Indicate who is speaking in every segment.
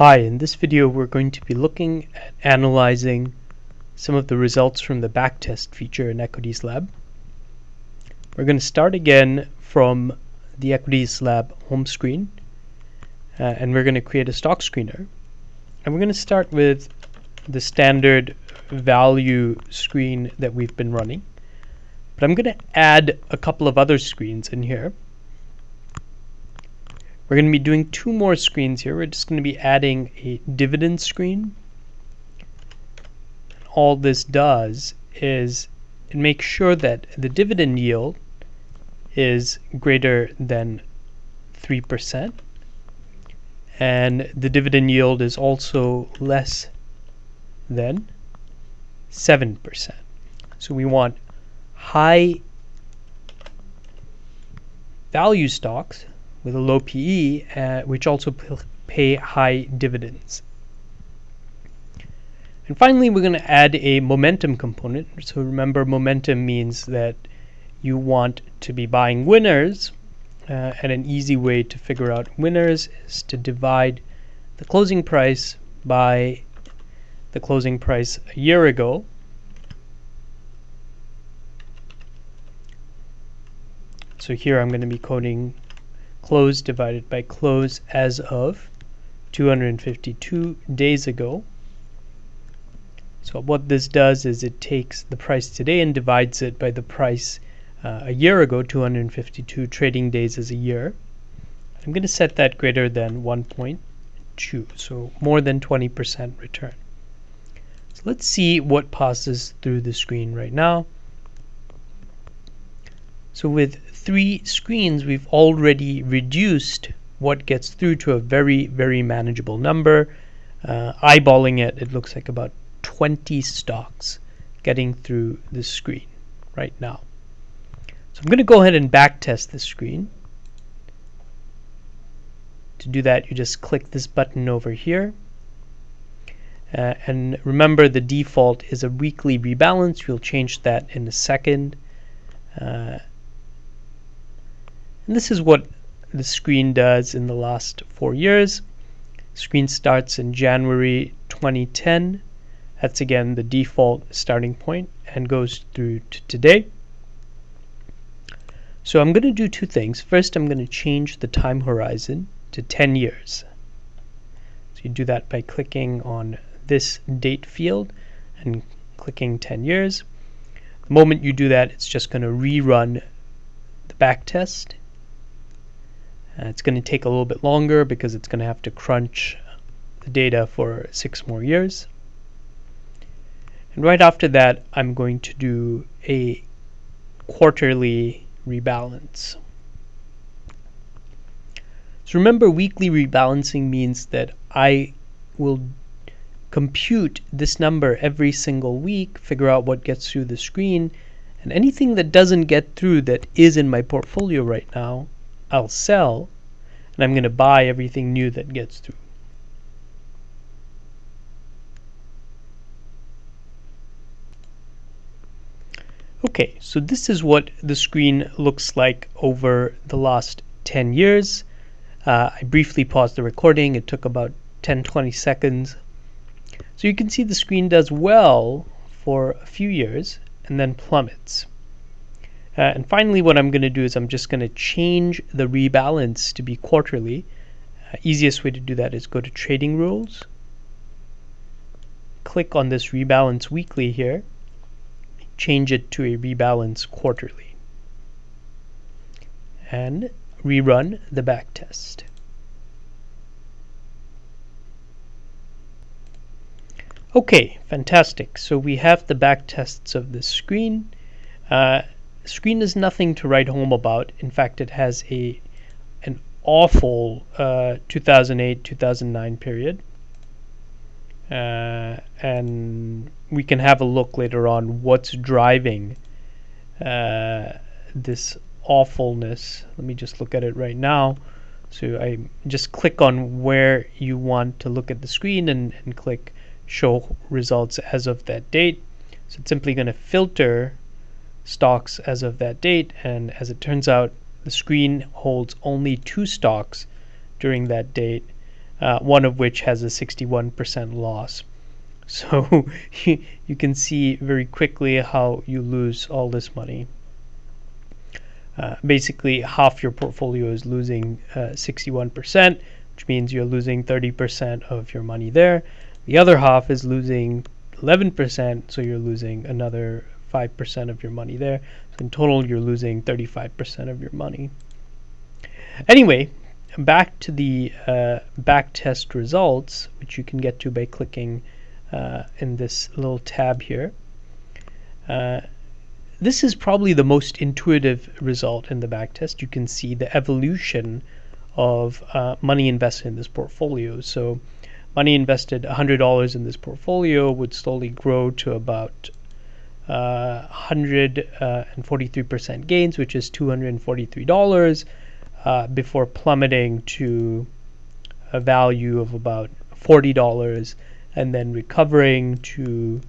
Speaker 1: Hi, in this video we're going to be looking at analyzing some of the results from the backtest feature in Equities Lab. We're going to start again from the Equities Lab home screen, and we're going to create a stock screener. And we're going to start with the standard value screen that we've been running. But I'm going to add a couple of other screens in here. We're going to be doing two more screens here. We're just going to be adding a dividend screen. All this does is it makes sure that the dividend yield is greater than 3%, and the dividend yield is also less than 7%. So we want high value stocks with a low PE, which also pay high dividends. And finally, we're going to add a momentum component. So remember, momentum means that you want to be buying winners, and an easy way to figure out winners is to divide the closing price by the closing price a year ago. So here I'm going to be coding close divided by close as of 252 days ago. So what this does is it takes the price today and divides it by the price a year ago, 252 trading days is a year. I'm going to set that greater than 1.2, so more than 20% return. So let's see what passes through the screen right now. So with 3 screens, we've already reduced what gets through to a very, very manageable number. Eyeballing it, it looks like about 20 stocks getting through the screen right now. So I'm going to go ahead and backtest the screen. To do that, you just click this button over here. And remember, the default is a weekly rebalance. We'll change that in a second. And this is what the screen does in the last 4 years. Screen starts in January 2010. That's again the default starting point and goes through to today. So I'm going to do two things. First, I'm going to change the time horizon to 10 years. So you do that by clicking on this date field and clicking 10 years. The moment you do that, it's just going to rerun the backtest. It's going to take a little bit longer because it's going to have to crunch the data for 6 more years. And right after that, I'm going to do a quarterly rebalance. So remember, weekly rebalancing means that I will compute this number every single week, figure out what gets through the screen, and anything that doesn't get through that is in my portfolio right now, I'll sell, and I'm going to buy everything new that gets through. Okay, so this is what the screen looks like over the last 10 years. I briefly paused the recording. It took about 10-20 seconds. So you can see the screen does well for a few years and then plummets. And finally, what I'm going to do is I'm just going to change the rebalance to be quarterly. Easiest way to do that is go to Trading Rules. Click on this Rebalance Weekly here. Change it to a Rebalance Quarterly. And rerun the backtest. Okay, fantastic. So we have the backtests of the screen. Screen is nothing to write home about. In fact, it has an awful 2008-2009 period. And we can have a look later on what's driving this awfulness. Let me just look at it right now. So I just click on where you want to look at the screen and click Show Results as of that date. So it's simply going to filter stocks as of that date, and as it turns out, the screen holds only 2 stocks during that date, one of which has a 61% loss. So you can see very quickly how you lose all this money. Basically, half your portfolio is losing 61%, which means you're losing 30% of your money there. The other half is losing 11%, so you're losing another 5% of your money there. So in total, you're losing 35% of your money. Anyway, back to the backtest results, which you can get to by clicking in this little tab here. This is probably the most intuitive result in the backtest. You can see the evolution of money invested in this portfolio. So money invested $100 in this portfolio would slowly grow to about 143% gains, which is $243, before plummeting to a value of about $40 and then recovering to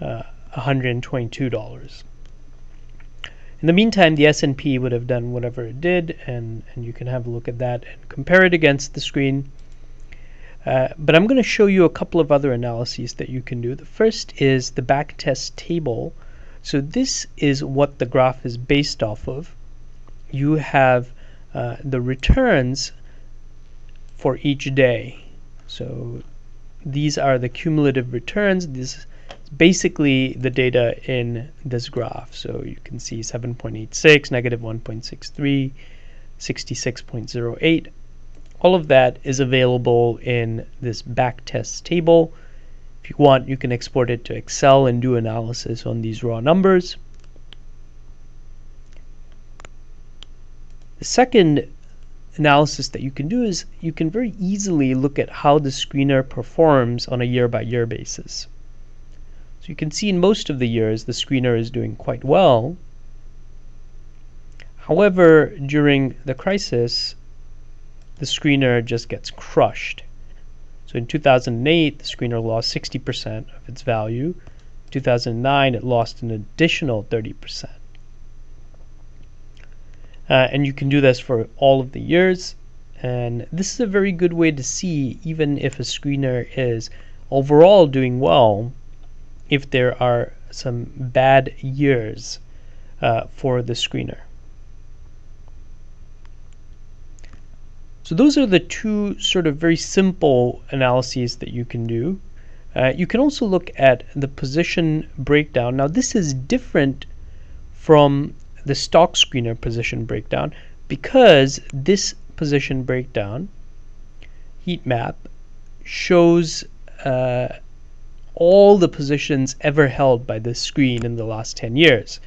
Speaker 1: $122. In the meantime, the S&P would have done whatever it did, and you can have a look at that and compare it against the screen. But I'm going to show you a couple of other analyses that you can do. The first is the backtest table. So this is what the graph is based off of. You have the returns for each day. So these are the cumulative returns. This is basically the data in this graph. So you can see 7.86, negative 1.63, 66.08. All of that is available in this backtest table. If you want, you can export it to Excel and do analysis on these raw numbers. The second analysis that you can do is you can very easily look at how the screener performs on a year-by-year basis. So you can see in most of the years the screener is doing quite well. However, during the crisis, the screener just gets crushed. So in 2008, the screener lost 60% of its value. In 2009, it lost an additional 30%. And you can do this for all of the years. And this is a very good way to see, even if a screener is overall doing well, if there are some bad years for the screener. So those are the two sort of very simple analyses that you can do. You can also look at the position breakdown. Now this is different from the stock screener position breakdown because this position breakdown heat map shows all the positions ever held by this screen in the last 10 years.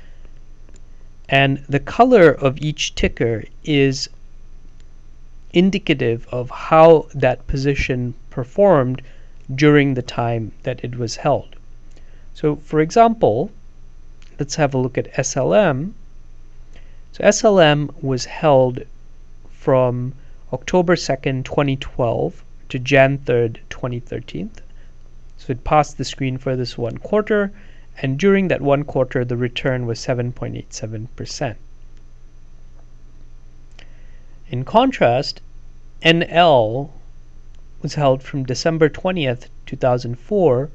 Speaker 1: And the color of each ticker is indicative of how that position performed during the time that it was held. So for example, let's have a look at SLM. So SLM was held from October 2nd, 2012 to Jan 3rd, 2013. So it passed the screen for this one quarter, and during that one quarter the return was 7.87%. In contrast, NL was held from December 20th, 2004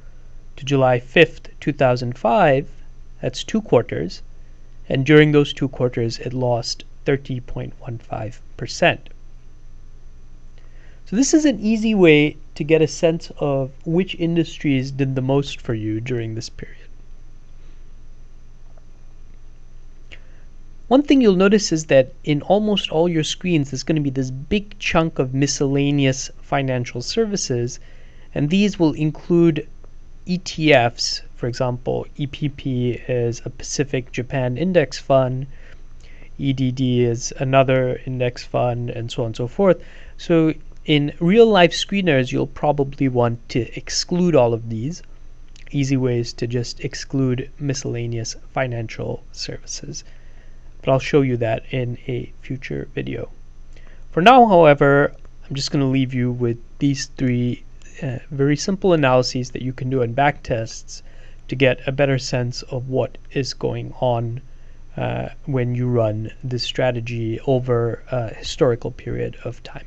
Speaker 1: to July 5th, 2005. That's 2 quarters. And during those 2 quarters, it lost 30.15%. So this is an easy way to get a sense of which industries did the most for you during this period. One thing you'll notice is that in almost all your screens, there's going to be this big chunk of miscellaneous financial services, and these will include ETFs. For example, EPP is a Pacific Japan Index Fund, EDD is another index fund, and so on and so forth. So in real-life screeners, you'll probably want to exclude all of these. Easy ways to just exclude miscellaneous financial services. But I'll show you that in a future video. For now, however, I'm just going to leave you with these 3 very simple analyses that you can do in backtests to get a better sense of what is going on when you run this strategy over a historical period of time.